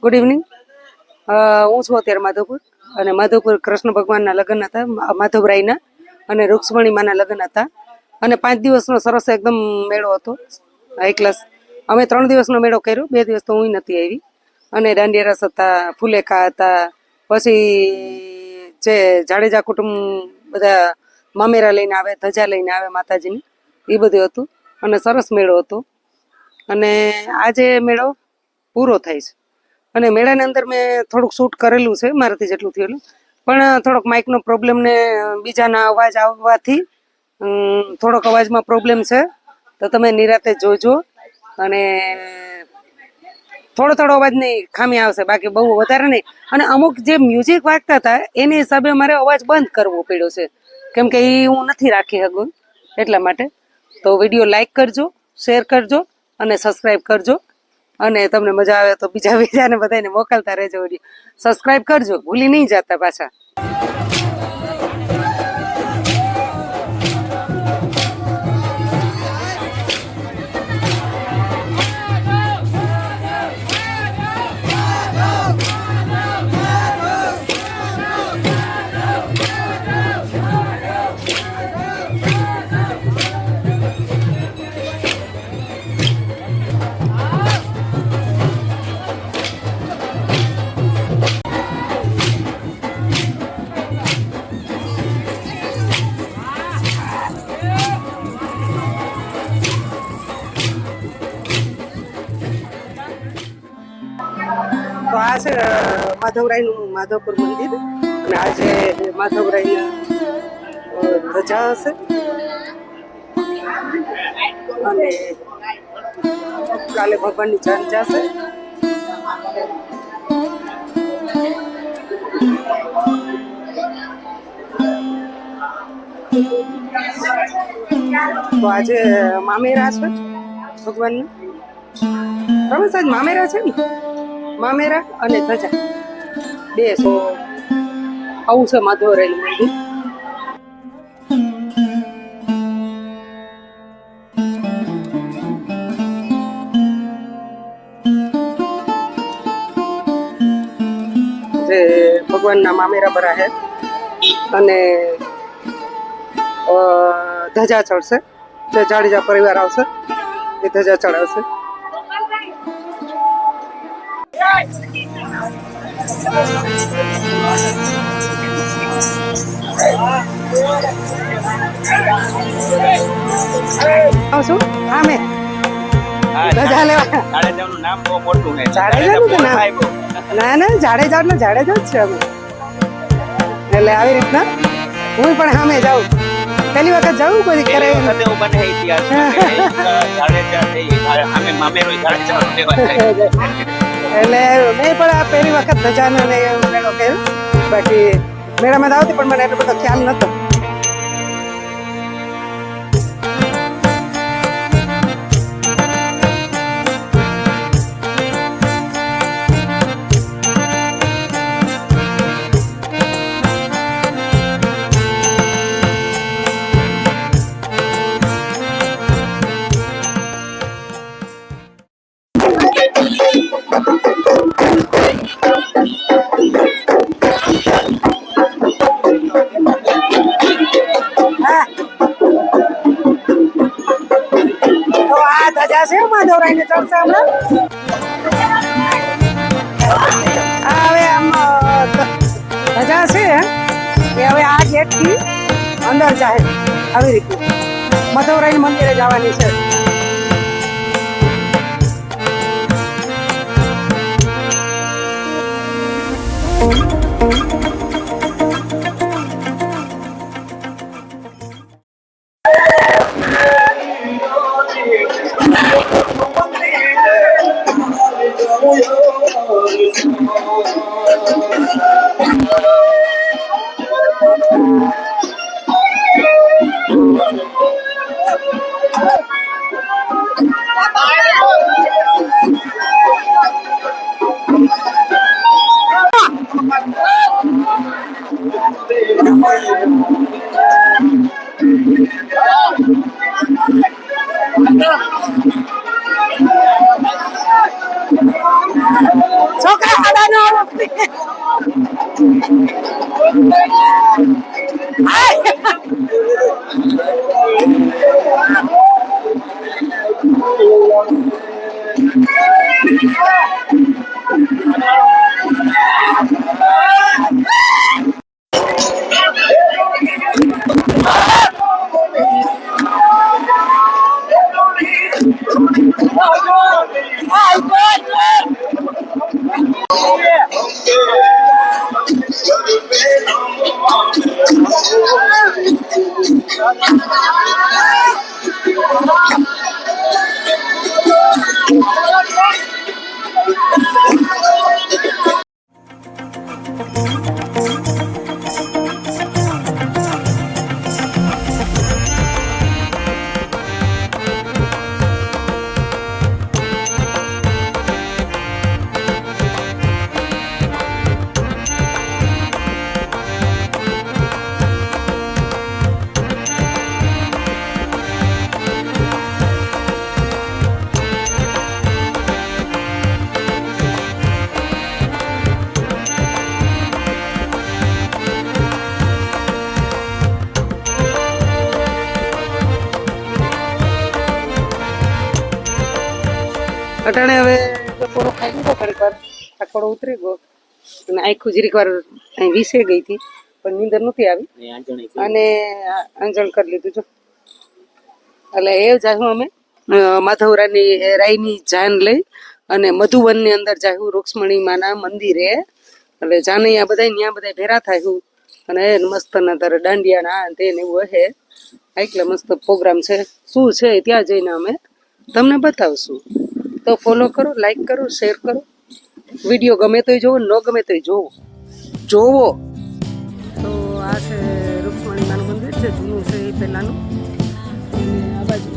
Good evening. હું છું અત્યારે માધવપુર અને માધવપુર કૃષ્ણ ભગવાનના લગ્ન હતા, માધવરાયના અને રૂક્ષ્મણીમાના લગ્ન હતા અને 5 દિવસનો સરસ એકદમ મેળો હતો, હાઈ ક્લાસ. અમે 3 દિવસનો મેળો કર્યો, 2 દિવસ તો હું નથી આવી. અને દાંડિયા રસ હતા, ફુલેખા હતા, પછી જે જાડેજા કુટુંબ બધા મામેરા લઈને આવે, ધજા લઈને આવે માતાજીની, એ બધું હતું અને સરસ મેળો હતો. અને આજે મેળો પૂરો થાય છે અને મેળાની અંદર મેં થોડુંક શૂટ કરેલું છે મારાથી જેટલું થયેલું, પણ થોડોક માઇકનો પ્રોબ્લેમ ને બીજાના અવાજ આવવાથી થોડોક અવાજમાં પ્રોબ્લેમ છે, તો તમે નિરાતે જોજો. અને થોડો અવાજની ખામી આવશે, બાકી બહુ વધારે નહીં. અને અમુક જે મ્યુઝિક વાગતા હતા એની હિસાબે મારે અવાજ બંધ કરવો પડ્યો છે, કેમ કે એ હું નથી રાખી શકું એટલા માટે. તો વિડીયો લાઈક કરજો, શેર કરજો અને સબસ્ક્રાઈબ કરજો. અને તમને મજા આવે તો બીજાને બધાને મોકલતા રહેજો. વિડીયો સબસ્ક્રાઈબ કરજો, ભૂલી નહીં જતા પાછા. તો આ છે માધવરાયનું માધવપુર મંદિર અને આજે માધવરાયના ધજા હશે અને કાલે ભગવાનની ચર્ચા છે. તો આજે મામેરા છે ભગવાનના. રમેશ આજ મામેરા છે ને, મામેરા અને ધજા બે. સો આવું છે માધવરાયનું મંદિર. જે ભગવાનના મામેરા ભરા છે અને ધજા ચડશે. જે જાડેજા પરિવાર આવશે એ ધજા ચડાવશે. શું આમે ધજા લેવા જાડેજાનું નામ બહુ મોટું છે. જાડેજાનું નામ ના જાડેજા જ છે અમે. એટલે આવી રીતના હું પણ સામે જાઉં, પહેલી વખત જાઉં કોઈ કરે એટલે મેં પણ આ પહેલી વખત ધજાનો મેળો કર્યો. બાકી મેળામાં જ આવતી પણ મને એટલો બધો ખ્યાલ નતો. માધવરાયને ચડશે હમણાં. હવે આમ ધજા છે એ હવે આ ગેટથી અંદર જાય આવી રીતે માધવરાય મંદિરે જવાની છે. છોકરા અટાણે હવે બપોરો ખાઈ લીધો ઘડીક વાર થાકોડો ઉતરી ગયો અને આખું જરીક વાર અહીં વિસે ગઈ હતી પણ નીંદર નથી આવી અને આંજણ કરી લીધું જો એટલે એ જાહું અમે માધવરાની રાયની જાન લઈ અને મધુવનની અંદર જાહું રૂક્ષ્મણી માના મંદિરે એટલે જાનૈયા બધા ત્યાં બધા ભેરા થાય અને મસ્ત ના તારે દાંડિયા ના તે ને એવું હે એટલે મસ્ત પ્રોગ્રામ છે શું છે ત્યાં જઈને અમે તમને બતાવશું તો ફોલો કરો, લાઈક કરો, શેર કરો. વિડીયો ગમે તોય જોવો, ન ગમે તોય જોવો. તો આ છે રૂક્ષ્મણી માનું મંદિર છે, જૂનું છે એ પહેલાંનું. અને આ બાજુ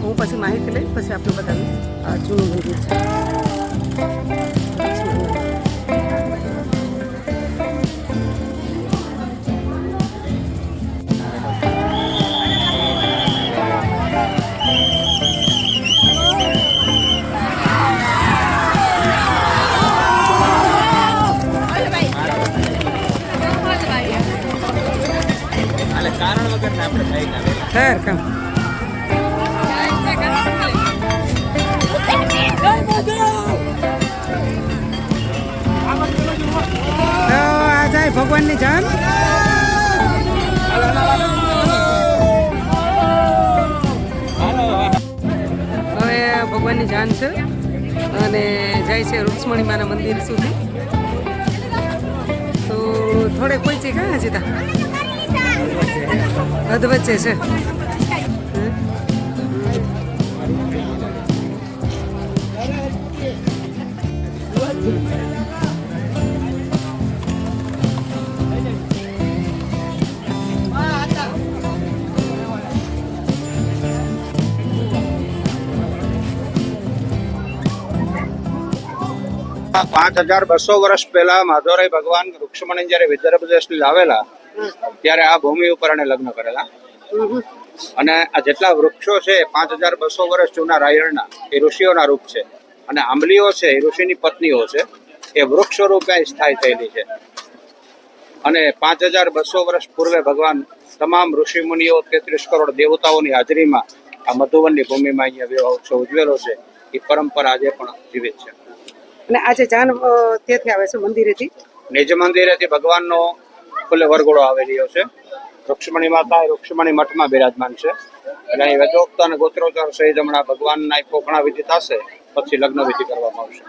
હું પછી માહિતી લઈ પછી આપણે બતાવીશ. આ જૂનું મંદિર છે. ખર કામ આ જાય ભગવાનની જાન. હવે ભગવાનની જાન છે અને જાય છે રૂક્ષ્મણી માના મંદિર સુધી. તો થોડે કોઈ છે ક્યાં હજી તા અધ વચ્ચે છે. પાંચ 5200 વર્ષ પહેલા માધવરાય ભગવાન રૂક્ષ્મણી જયારે વિદર્ભ દેશથી લાવેલા ત્યારે આ ભૂમિ ઉપર એને લગ્ન કરેલા. અને આ જેટલા વૃક્ષો છે 5200 વર્ષ જૂના રાયણના એ ઋષિઓના રૂપ છે અને આંબલીઓ છે એ ઋષિની પત્નીઓ છે. એ વૃક્ષ રૂપે સ્થાયી થયેલી છે. અને 5200 વર્ષ પૂર્વે ભગવાન તમામ ઋષિ મુનિઓ 33 કરોડ દેવતાઓની હાજરીમાં આ મધુવનની ભૂમિમાં અહીંયા વિવાહ ઉત્સવ ઉજવેલો છે. એ પરંપરા આજે પણ જીવિત છે. અને આજે જાન ત્યાંથી આવે છે મંદિરેથી, નિજ મંદિરેથી ભગવાનનો ખુલ્લે વરઘોડો આવેલો છે. રૂક્ષ્મણી માતા રૂક્ષ્મણી મઠમાં બિરાજમાન છે. અને અહીં વેદોક્ત અને ગોત્રોચ્ચાર સહિત હમણાં ભગવાનના પોખણા વિધિ થશે, પછી લગ્ન વિધિ કરવામાં આવશે.